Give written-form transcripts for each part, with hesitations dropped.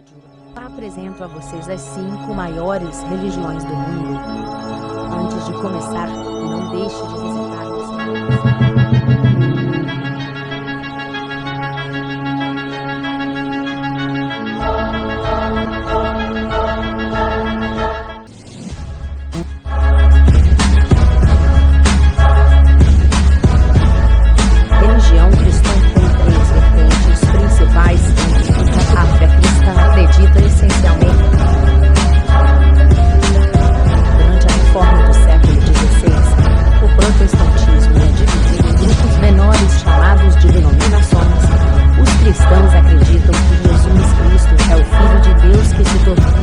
episódio, apresento a vocês as 5 maiores religiões do mundo. Antes de começar, não deixe de visitar o religião cristã tem 3 vertentes principais. A fé cristã acredita essencialmente. Durante a reforma do século XVI, o protestantismo é dividido em grupos menores chamados de denominações. Os cristãos acreditam que Jesus Cristo é o Filho de Deus que se tornou.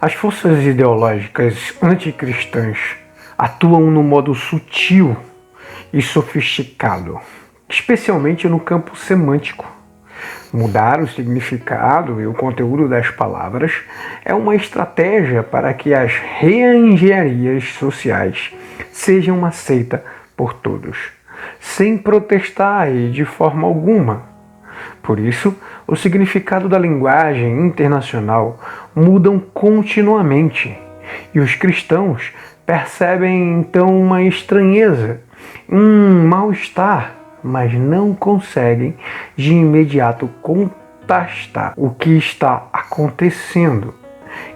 As forças ideológicas anticristãs atuam no modo sutil e sofisticado, especialmente no campo semântico. Mudar o significado e o conteúdo das palavras é uma estratégia para que as reengenharias sociais sejam aceitas por todos, sem protestar e de forma alguma. Por isso, o significado da linguagem internacional mudam continuamente, e os cristãos percebem então uma estranheza, um mal-estar, mas não conseguem de imediato contrastar o que está acontecendo.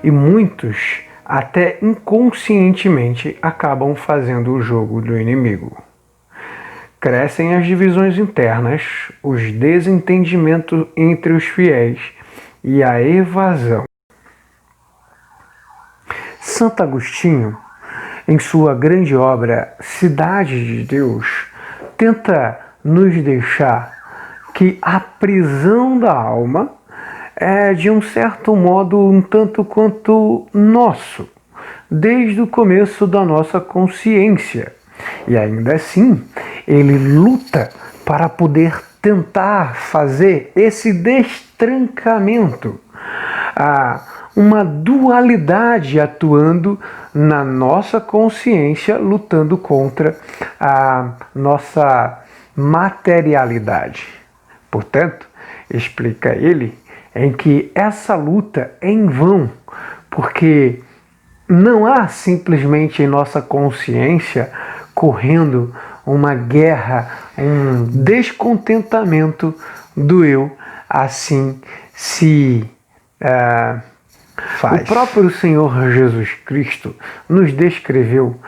E muitos, até inconscientemente, acabam fazendo o jogo do inimigo. Crescem as divisões internas, os desentendimentos entre os fiéis e a evasão. Santo Agostinho, em sua grande obra Cidade de Deus, tenta nos deixar que a prisão da alma é, de um certo modo, um tanto quanto nosso, desde o começo da nossa consciência. E ainda assim, ele luta para poder tentar fazer esse destrancamento, uma dualidade atuando na nossa consciência, lutando contra a nossa materialidade. Portanto, explica ele em que essa luta é em vão, porque não há simplesmente em nossa consciência correndo uma guerra, um descontentamento do eu, assim se faz. O próprio Senhor Jesus Cristo nos descreveu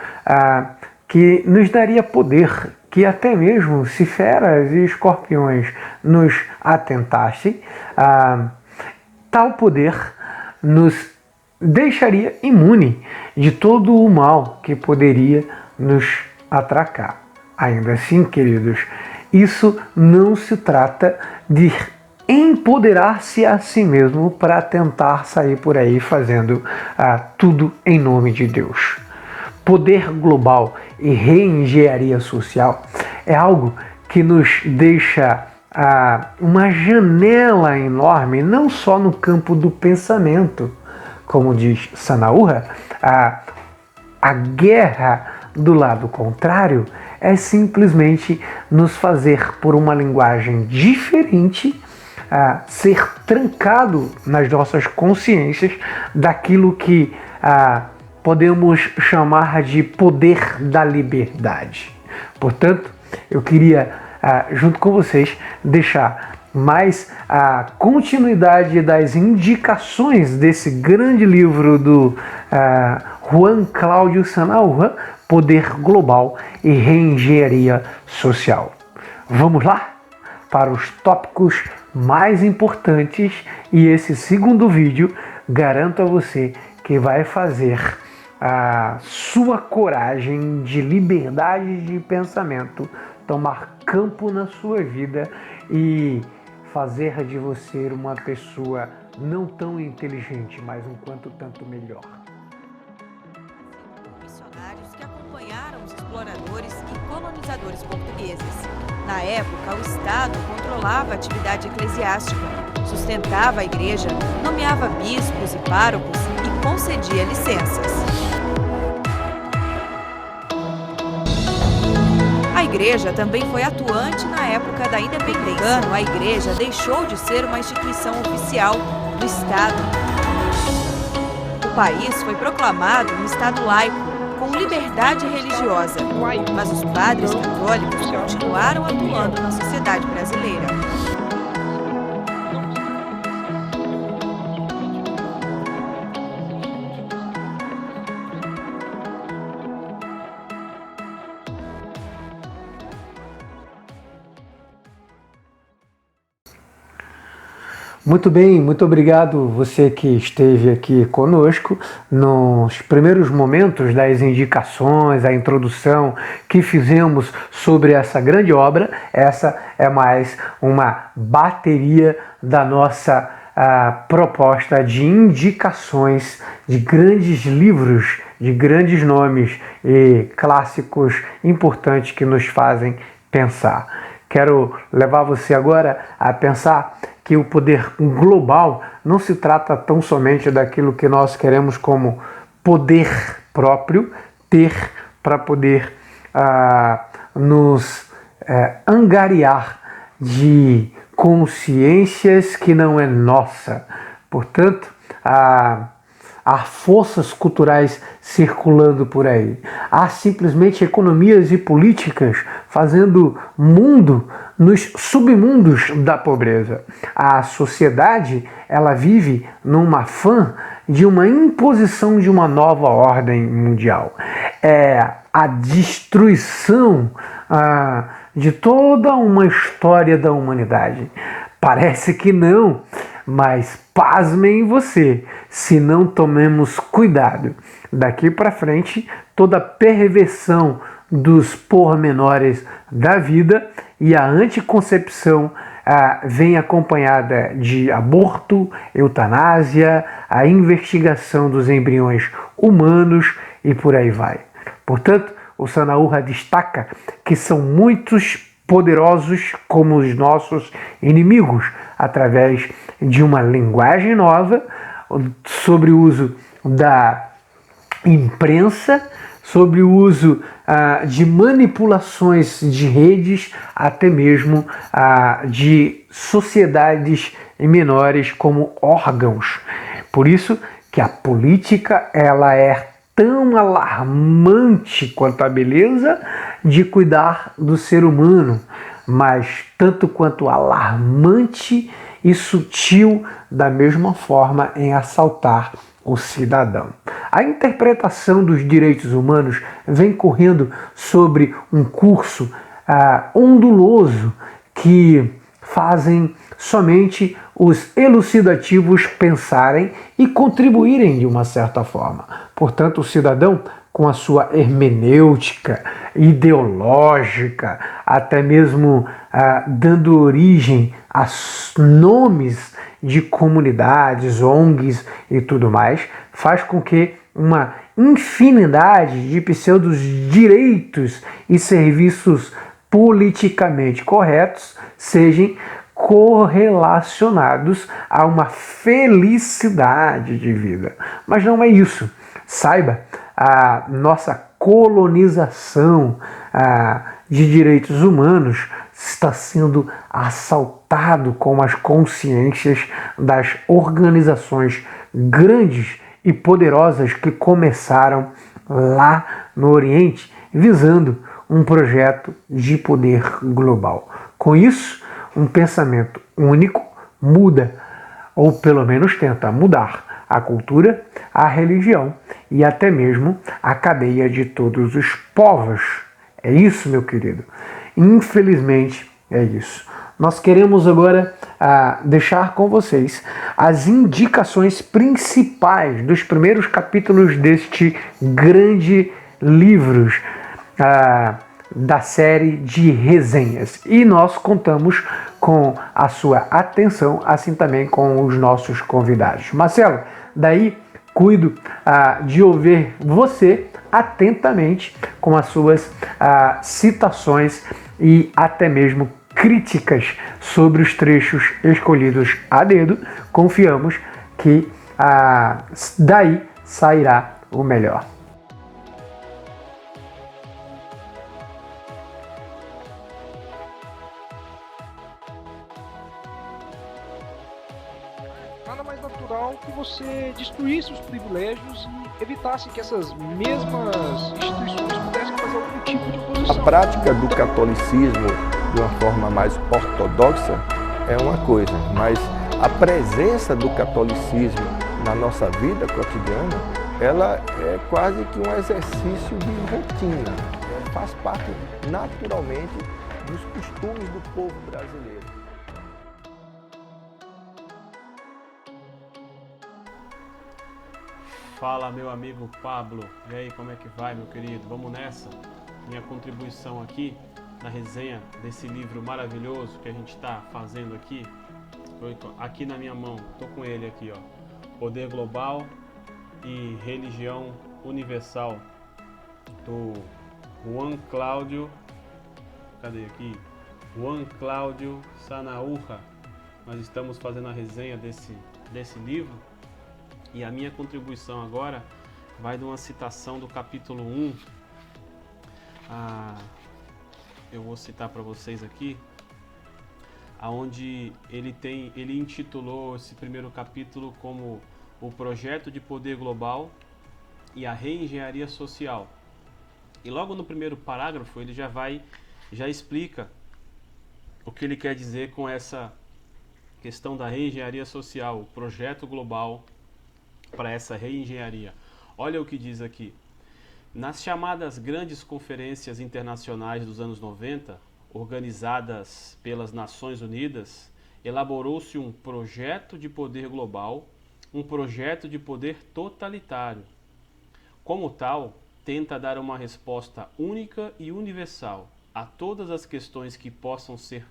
que nos daria poder, que até mesmo se feras e escorpiões nos atentassem, tal poder nos deixaria imune de todo o mal que poderia nos atracar. Ainda assim, queridos, isso não se trata de empoderar-se a si mesmo para tentar sair por aí fazendo tudo em nome de Deus. Poder global e reengenharia social é algo que nos deixa uma janela enorme, não só no campo do pensamento, como diz Sanaúra, a guerra do lado contrário é simplesmente nos fazer, por uma linguagem diferente, ser trancado nas nossas consciências daquilo que podemos chamar de poder da liberdade. Portanto, eu queria, junto com vocês, deixar mais a continuidade das indicações desse grande livro do Juan Cláudio Sanaúra, Poder Global e Reengenharia Social. Vamos lá para os tópicos mais importantes, e esse segundo vídeo, garanto a você que vai fazer a sua coragem de liberdade de pensamento tomar campo na sua vida e fazer de você uma pessoa não tão inteligente, mas um quanto tanto melhor. Missionários que acompanharam os exploradores e colonizadores portugueses. Na época, o Estado controlava a atividade eclesiástica, sustentava a igreja, nomeava bispos e párocos e concedia licenças. A igreja também foi atuante na época da independência. A igreja deixou de ser uma instituição oficial do Estado. O país foi proclamado um Estado laico, com liberdade religiosa, mas os padres católicos continuaram atuando na sociedade brasileira. Muito bem, muito obrigado você que esteve aqui conosco nos primeiros momentos das indicações, a introdução que fizemos sobre essa grande obra. Essa é mais uma bateria da nossa proposta de indicações de grandes livros, de grandes nomes e clássicos importantes que nos fazem pensar. Quero levar você agora a pensar que o poder global não se trata tão somente daquilo que nós queremos como poder próprio, ter para poder nos angariar de consciências que não é nossa. Portanto, há forças culturais circulando por aí. Há simplesmente economias e políticas fazendo mundo nos submundos da pobreza. A sociedade, ela vive num afã de uma imposição de uma nova ordem mundial. É a destruição de toda uma história da humanidade. Parece que não, mas pasmem você, se não tomemos cuidado. Daqui para frente, toda perversão dos pormenores da vida e a anticoncepção vem acompanhada de aborto, eutanásia, a investigação dos embriões humanos e por aí vai. Portanto, o Sanaúra destaca que são muitos poderosos como os nossos inimigos, através de uma linguagem nova, sobre o uso da imprensa, sobre o uso de manipulações de redes, até mesmo de sociedades menores como órgãos. Por isso que a política ela é tão alarmante quanto a beleza de cuidar do ser humano, mas tanto quanto alarmante e sutil da mesma forma em assaltar o cidadão. A interpretação dos direitos humanos vem correndo sobre um curso onduloso que fazem somente os elucidativos pensarem e contribuírem de uma certa forma. Portanto, o cidadão, com a sua hermenêutica ideológica, até mesmo dando origem a nomes de comunidades, ONGs e tudo mais, faz com que uma infinidade de pseudos direitos e serviços politicamente corretos sejam correlacionados a uma felicidade de vida. Mas não é isso. Saiba, a nossa colonização de direitos humanos está sendo assaltado com as consciências das organizações grandes e poderosas que começaram lá no Oriente, visando um projeto de poder global. Com isso, um pensamento único muda, ou pelo menos tenta mudar, a cultura, a religião e até mesmo a cadeia de todos os povos. É isso, meu querido. Infelizmente, é isso. nós queremos agora deixar com vocês as indicações principais dos primeiros capítulos deste grande livro da série de resenhas. E nós contamos com a sua atenção, assim também com os nossos convidados. Marcelo, daí cuido de ouvir você atentamente com as suas citações e até mesmo críticas sobre os trechos escolhidos a dedo. Confiamos que daí sairá o melhor. Nada mais natural que você destruísse os privilégios e evitasse que essas mesmas instituições pudessem fazer algum tipo de oposição. A prática do catolicismo de uma forma mais ortodoxa é uma coisa, mas a presença do catolicismo na nossa vida cotidiana, ela é quase que um exercício de rotina, faz parte naturalmente dos costumes do povo brasileiro. Fala, meu amigo Pablo, e aí, como é que vai, meu querido? Vamos nessa? Minha contribuição aqui na resenha desse livro maravilhoso que a gente está fazendo aqui. Aqui na minha mão, estou com ele aqui, ó. Poder Global e Religião Universal, do Juan Cláudio, cadê aqui? Juan Cláudio Sanaúja. Nós estamos fazendo a resenha desse livro. E a minha contribuição agora vai de uma citação do capítulo 1. Eu vou citar para vocês aqui, aonde ele intitulou esse primeiro capítulo como o projeto de poder global e a reengenharia social. E logo no primeiro parágrafo ele já explica o que ele quer dizer com essa questão da reengenharia social, o projeto global para essa reengenharia. Olha o que diz aqui. Nas chamadas grandes conferências internacionais dos anos 90, organizadas pelas Nações Unidas, elaborou-se um projeto de poder global, um projeto de poder totalitário. Como tal, tenta dar uma resposta única e universal a todas as questões que possam ser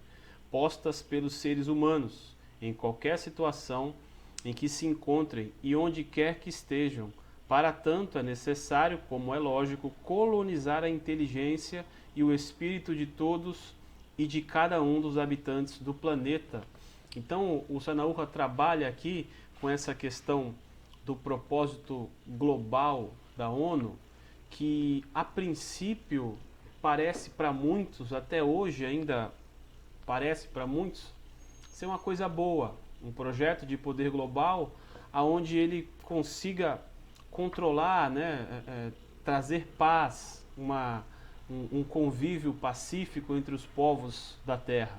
postas pelos seres humanos, em qualquer situação em que se encontrem e onde quer que estejam. Para tanto, é necessário, como é lógico, colonizar a inteligência e o espírito de todos e de cada um dos habitantes do planeta. Então, o Sanaúja trabalha aqui com essa questão do propósito global da ONU, que a princípio parece para muitos, até hoje ainda parece para muitos, ser uma coisa boa. Um projeto de poder global aonde ele consiga controlar, trazer paz, um convívio pacífico entre os povos da Terra.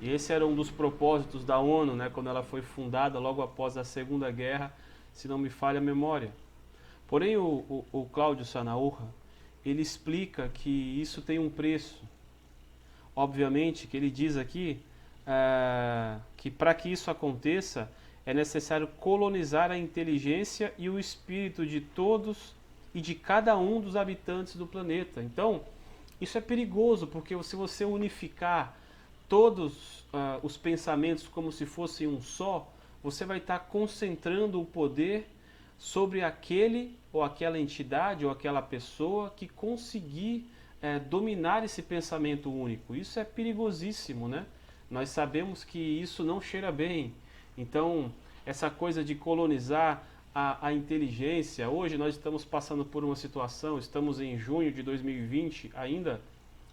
E esse era um dos propósitos da ONU, quando ela foi fundada logo após a Segunda Guerra, se não me falha a memória. Porém, o Cláudio Sanaúja, ele explica que isso tem um preço. Obviamente que ele diz aqui que para que isso aconteça é necessário colonizar a inteligência e o espírito de todos e de cada um dos habitantes do planeta. Então, isso é perigoso, porque se você unificar todos os pensamentos como se fossem um só, você vai estar concentrando o poder sobre aquele ou aquela entidade ou aquela pessoa que conseguir dominar esse pensamento único. Isso é perigosíssimo, né? Nós sabemos que isso não cheira bem. Então, essa coisa de colonizar a inteligência, hoje nós estamos passando por uma situação, estamos em junho de 2020 ainda,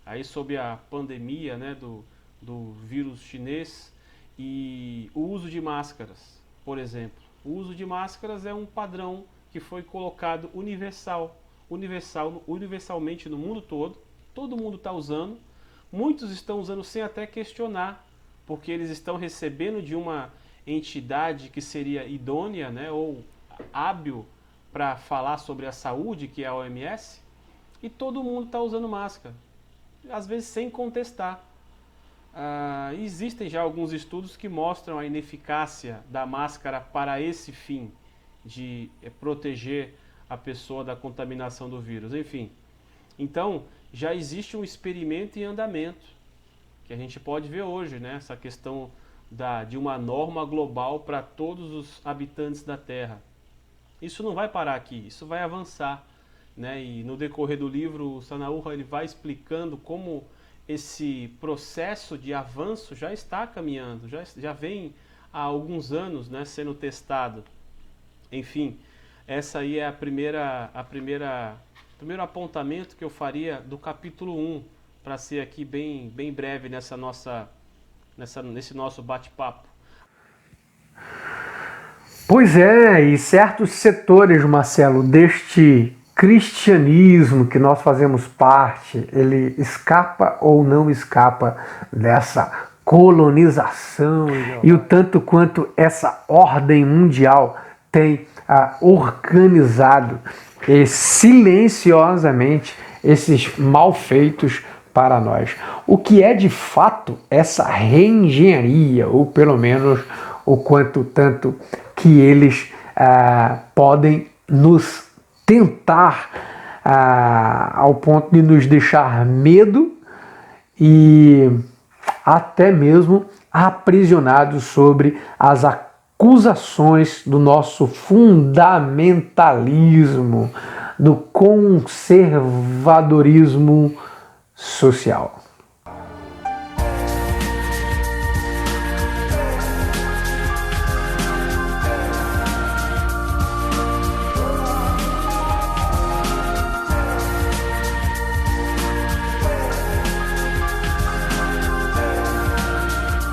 aí sob a pandemia do vírus chinês, e o uso de máscaras, por exemplo. O uso de máscaras é um padrão que foi colocado universalmente no mundo todo mundo está usando. Muitos estão usando sem até questionar, porque eles estão recebendo de uma entidade que seria idônea, ou hábil para falar sobre a saúde, que é a OMS, e todo mundo está usando máscara, às vezes sem contestar. existem já alguns estudos que mostram a ineficácia da máscara para esse fim, de proteger a pessoa da contaminação do vírus, enfim. Então, já existe um experimento em andamento, que a gente pode ver hoje, né? Essa questão de uma norma global para todos os habitantes da Terra. Isso não vai parar aqui, isso vai avançar, né? E no decorrer do livro, o Sanaúra ele vai explicando como esse processo de avanço já está caminhando, já vem há alguns anos, né, sendo testado. Enfim, essa aí é primeiro apontamento que eu faria do capítulo 1, para ser aqui bem breve nesse nosso bate-papo. Pois é, e certos setores, Marcelo, deste cristianismo que nós fazemos parte, ele escapa ou não escapa dessa colonização e o tanto quanto essa ordem mundial tem organizado silenciosamente esses malfeitos para nós. O que é de fato essa reengenharia, ou pelo menos o quanto tanto que eles podem nos tentar ao ponto de nos deixar medo e até mesmo aprisionados sobre as acusações do nosso fundamentalismo, do conservadorismo social.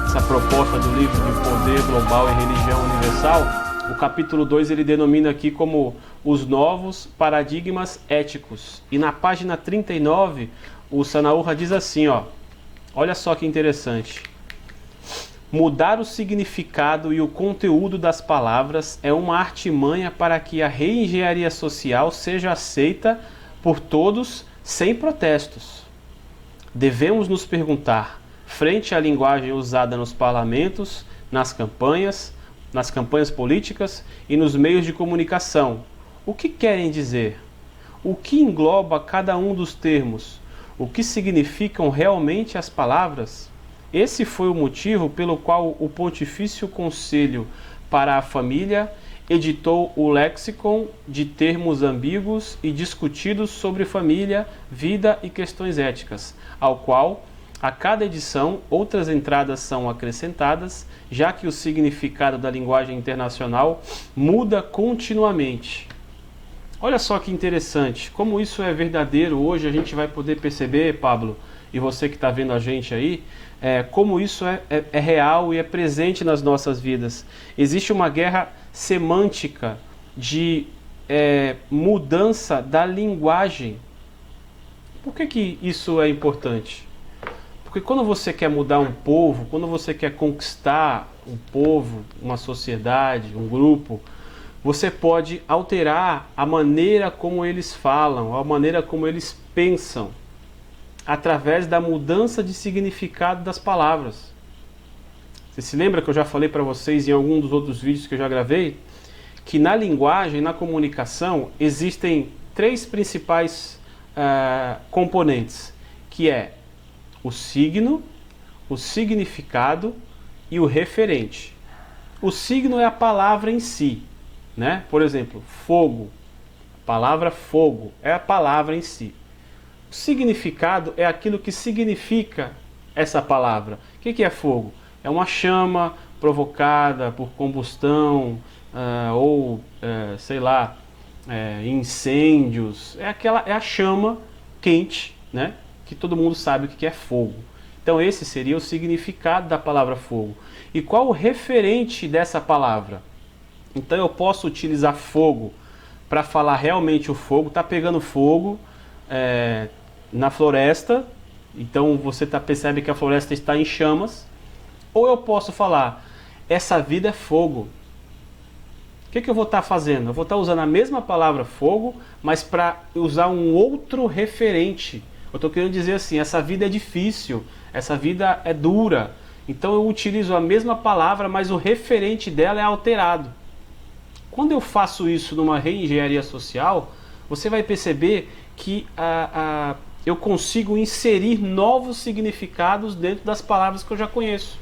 Essa proposta do livro de Poder Global e Religião Universal, o capítulo 2 ele denomina aqui como os novos paradigmas éticos. E na página 39, o Sanaúra diz assim, olha só que interessante. Mudar o significado e o conteúdo das palavras é uma artimanha para que a reengenharia social seja aceita por todos sem protestos. Devemos nos perguntar, frente à linguagem usada nos parlamentos, nas campanhas políticas e nos meios de comunicação, o que querem dizer? O que engloba cada um dos termos? O que significam realmente as palavras? Esse foi o motivo pelo qual o Pontifício Conselho para a Família editou o Lexicon de termos ambíguos e discutidos sobre família, vida e questões éticas, ao qual a cada edição, outras entradas são acrescentadas, já que o significado da linguagem internacional muda continuamente. Olha só que interessante, como isso é verdadeiro. Hoje a gente vai poder perceber, Pablo, e você que está vendo a gente aí, como isso é real e é presente nas nossas vidas. Existe uma guerra semântica de mudança da linguagem. Por que isso é importante? Porque quando você quer mudar um povo, quando você quer conquistar um povo, uma sociedade, um grupo, você pode alterar a maneira como eles falam, a maneira como eles pensam, através da mudança de significado das palavras. Você se lembra que eu já falei para vocês em algum dos outros vídeos que eu já gravei, que na linguagem, na comunicação, existem três principais componentes, que é o signo, o significado e o referente. O signo é a palavra em si, né? Por exemplo, fogo. A palavra fogo é a palavra em si. O significado é aquilo que significa essa palavra. O que é fogo? É uma chama provocada por combustão incêndios. É a chama quente, né? Que todo mundo sabe o que é fogo. Então esse seria o significado da palavra fogo. E qual o referente dessa palavra? Então eu posso utilizar fogo para falar realmente o fogo. Está pegando fogo na floresta, então você percebe que a floresta está em chamas. Ou eu posso falar, essa vida é fogo. O que eu vou estar fazendo? Eu vou estar usando a mesma palavra fogo, mas para usar um outro referente, Eu estou querendo dizer assim, essa vida é difícil, essa vida é dura. Então eu utilizo a mesma palavra, mas o referente dela é alterado. Quando eu faço isso numa reengenharia social, você vai perceber que eu consigo inserir novos significados dentro das palavras que eu já conheço.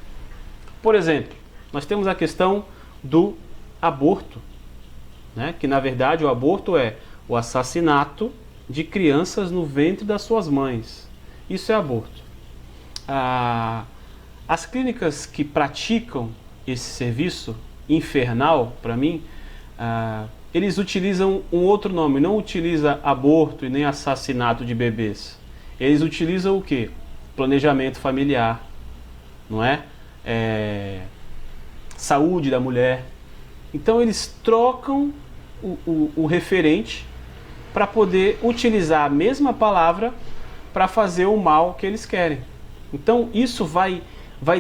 Por exemplo, nós temos a questão do aborto, né? Que na verdade o aborto é o assassinato de crianças no ventre das suas mães. Isso é aborto. As clínicas que praticam esse serviço infernal, para mim, eles utilizam um outro nome, não utiliza aborto e nem assassinato de bebês. Eles utilizam o quê? Planejamento familiar, não é? Saúde da mulher. Então eles trocam o referente para poder utilizar a mesma palavra para fazer o mal que eles querem. Então isso vai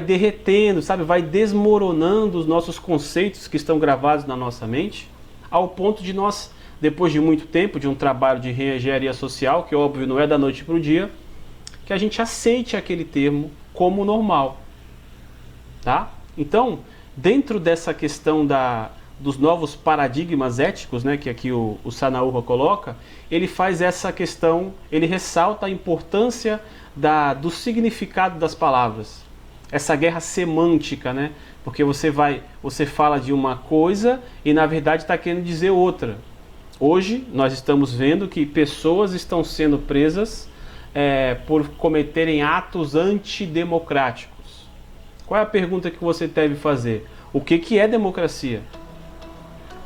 derretendo, sabe? Vai desmoronando os nossos conceitos que estão gravados na nossa mente, ao ponto de nós, depois de muito tempo, de um trabalho de reengenharia social, que óbvio não é da noite para o dia, que a gente aceite aquele termo como normal. Tá? Então, dentro dessa questão dos novos paradigmas éticos, né, que aqui o Sanaúba coloca, ele faz essa questão, ele ressalta a importância do significado das palavras. Essa guerra semântica, né? Porque você fala de uma coisa e na verdade está querendo dizer outra. Hoje nós estamos vendo que pessoas estão sendo presas por cometerem atos antidemocráticos. Qual é a pergunta que você deve fazer? O que é democracia?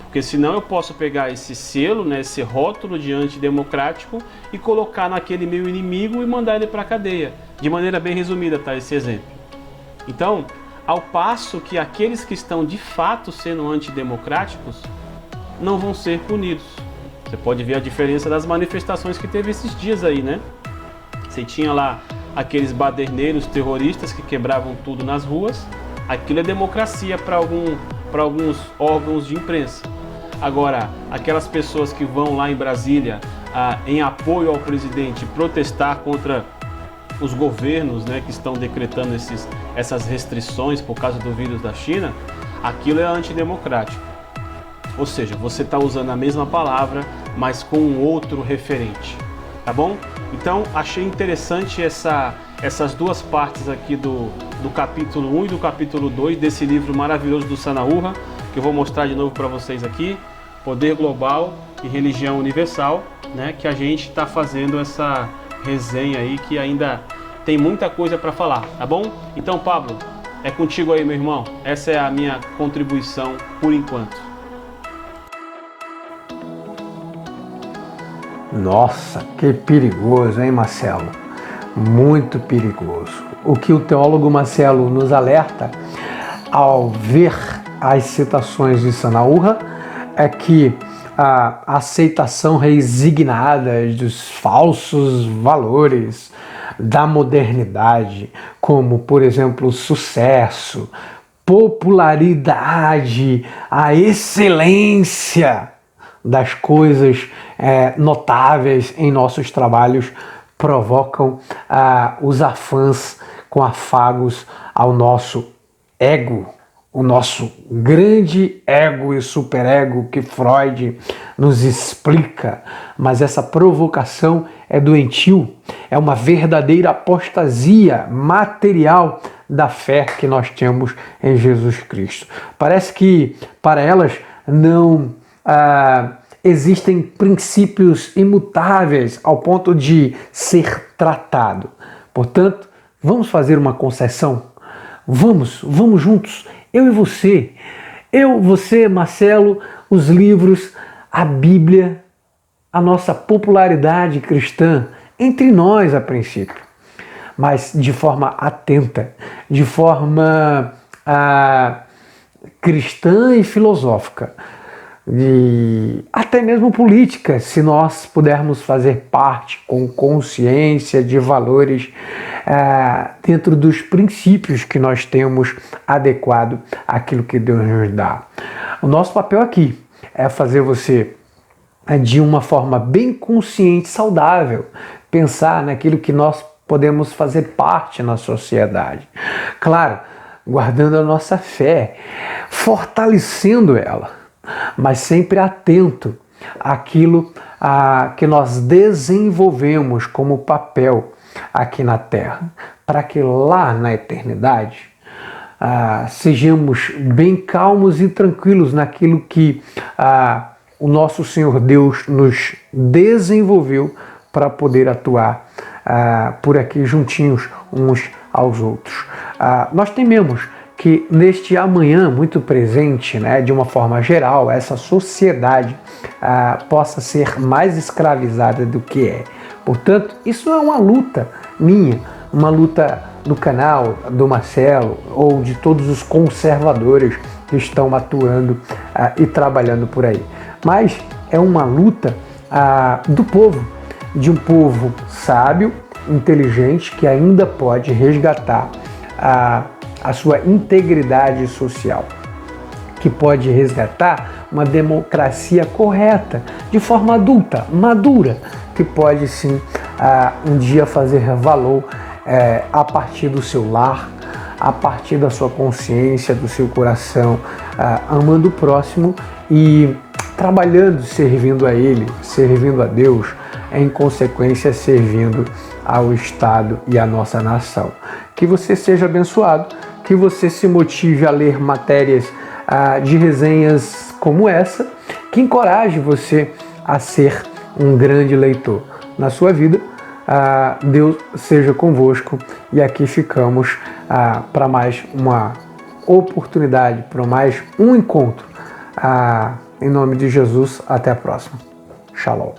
Porque senão eu posso pegar esse selo, né, esse rótulo de antidemocrático e colocar naquele meu inimigo e mandar ele para a cadeia. De maneira bem resumida, tá, esse exemplo. Então, ao passo que aqueles que estão de fato sendo antidemocráticos não vão ser punidos. Você pode ver a diferença das manifestações que teve esses dias aí, né? Você tinha lá aqueles baderneiros terroristas que quebravam tudo nas ruas. Aquilo é democracia para alguns órgãos de imprensa. Agora, aquelas pessoas que vão lá em Brasília em apoio ao presidente protestar contra os governos, né, que estão decretando essas restrições por causa do vírus da China, aquilo é antidemocrático. Ou seja, você está usando a mesma palavra, mas com um outro referente. Tá bom? Então, achei interessante essas duas partes aqui do capítulo 1 e do capítulo 2 desse livro maravilhoso do Sanaúba, que eu vou mostrar de novo para vocês aqui, Poder Global e Religião Universal, né, que a gente está fazendo essa resenha aí que ainda tem muita coisa para falar, tá bom? Então, Pablo, é contigo aí, meu irmão. Essa é a minha contribuição por enquanto. Nossa, que perigoso, hein, Marcelo? Muito perigoso. O que o teólogo Marcelo nos alerta ao ver as citações de Sanaúba é que a aceitação resignada dos falsos valores da modernidade, como, por exemplo, o sucesso, popularidade, a excelência das coisas notáveis em nossos trabalhos, provocam os afãs com afagos ao nosso ego, o nosso grande ego e superego que Freud nos explica, mas essa provocação é doentio, é uma verdadeira apostasia material da fé que nós temos em Jesus Cristo. Parece que para elas não existem princípios imutáveis ao ponto de ser tratado. Portanto, vamos fazer uma concessão? Vamos juntos. Eu e você, você, Marcelo, os livros, a Bíblia, a nossa popularidade cristã, entre nós a princípio, mas de forma atenta, de forma cristã e filosófica, e até mesmo política, se nós pudermos fazer parte com consciência de valores dentro dos princípios que nós temos adequado àquilo que Deus nos dá. O nosso papel aqui é fazer você de uma forma bem consciente, saudável, pensar naquilo que nós podemos fazer parte na sociedade. Claro, guardando a nossa fé, fortalecendo ela, mas sempre atento àquilo que nós desenvolvemos como papel aqui na Terra, para que lá na eternidade sejamos bem calmos e tranquilos naquilo que o nosso Senhor Deus nos desenvolveu para poder atuar por aqui juntinhos uns aos outros. Nós tememos que neste amanhã muito presente, né, de uma forma geral, essa sociedade possa ser mais escravizada do que é. Portanto, isso é uma luta minha, uma luta do canal, do Marcelo ou de todos os conservadores que estão atuando e trabalhando por aí. Mas é uma luta do povo, de um povo sábio, inteligente, que ainda pode resgatar a sua integridade social, que pode resgatar uma democracia correta, de forma adulta, madura, que pode sim um dia fazer valor a partir do seu lar, a partir da sua consciência, do seu coração, amando o próximo e trabalhando, servindo a Ele, servindo a Deus, em consequência servindo ao Estado e à nossa nação. Que você seja abençoado, que você se motive a ler matérias de resenhas como essa, que encoraje você a ser um grande leitor. Na sua vida, Deus seja convosco e aqui ficamos para mais uma oportunidade, para mais um encontro. Em nome de Jesus, até a próxima. Shalom.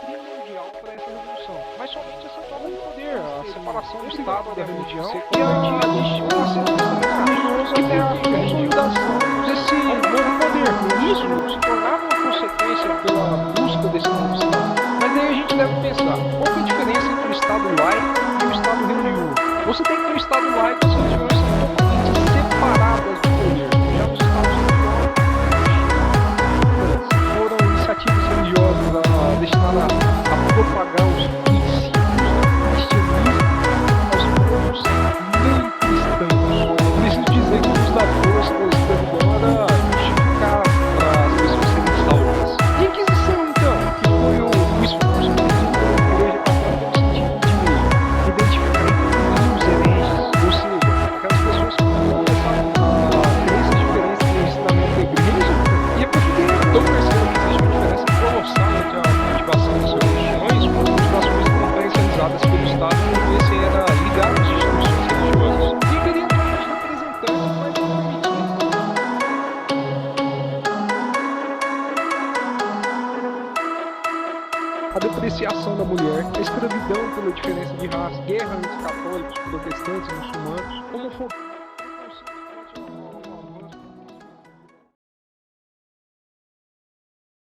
Primordial para essa revolução, mas somente essa troca de poder, a separação do Estado da religião e a legitimação religiosa até a consolidação desse novo poder. Isso se tornava uma consequência pela busca desse novo Estado. Mas aí a gente deve pensar, qual que é a diferença entre o Estado laico e o Estado religioso? Você tem que ter o Estado laico, as religiões são totalmente separadas do poder. Já nos Estados Unidos foram iniciativas religiosas destinadas a propagar os princípios do cristianismo aos povos nem cristãos. Preciso dizer que os da força da escravidão era justificar para as pessoas serem salvas. E a Inquisição, então, que foi o esforço produzido pela Igreja Católica no sentido de identificar os hereges, ou seja, aquelas pessoas que começavam a ter essas diferenças no ensinamento da Igreja, e é porque tão percebendo que existe uma diferença colossal entre a cultivação das religiões com as cultivações conferencializadas pelo Estado, quando esse era ligado às instituições religiosas. E queria ter uns representantes mais permitidos. A depreciação da mulher, a escravidão pela diferença de raça, guerra entre católicos, protestantes e muçulmanos, homofobia.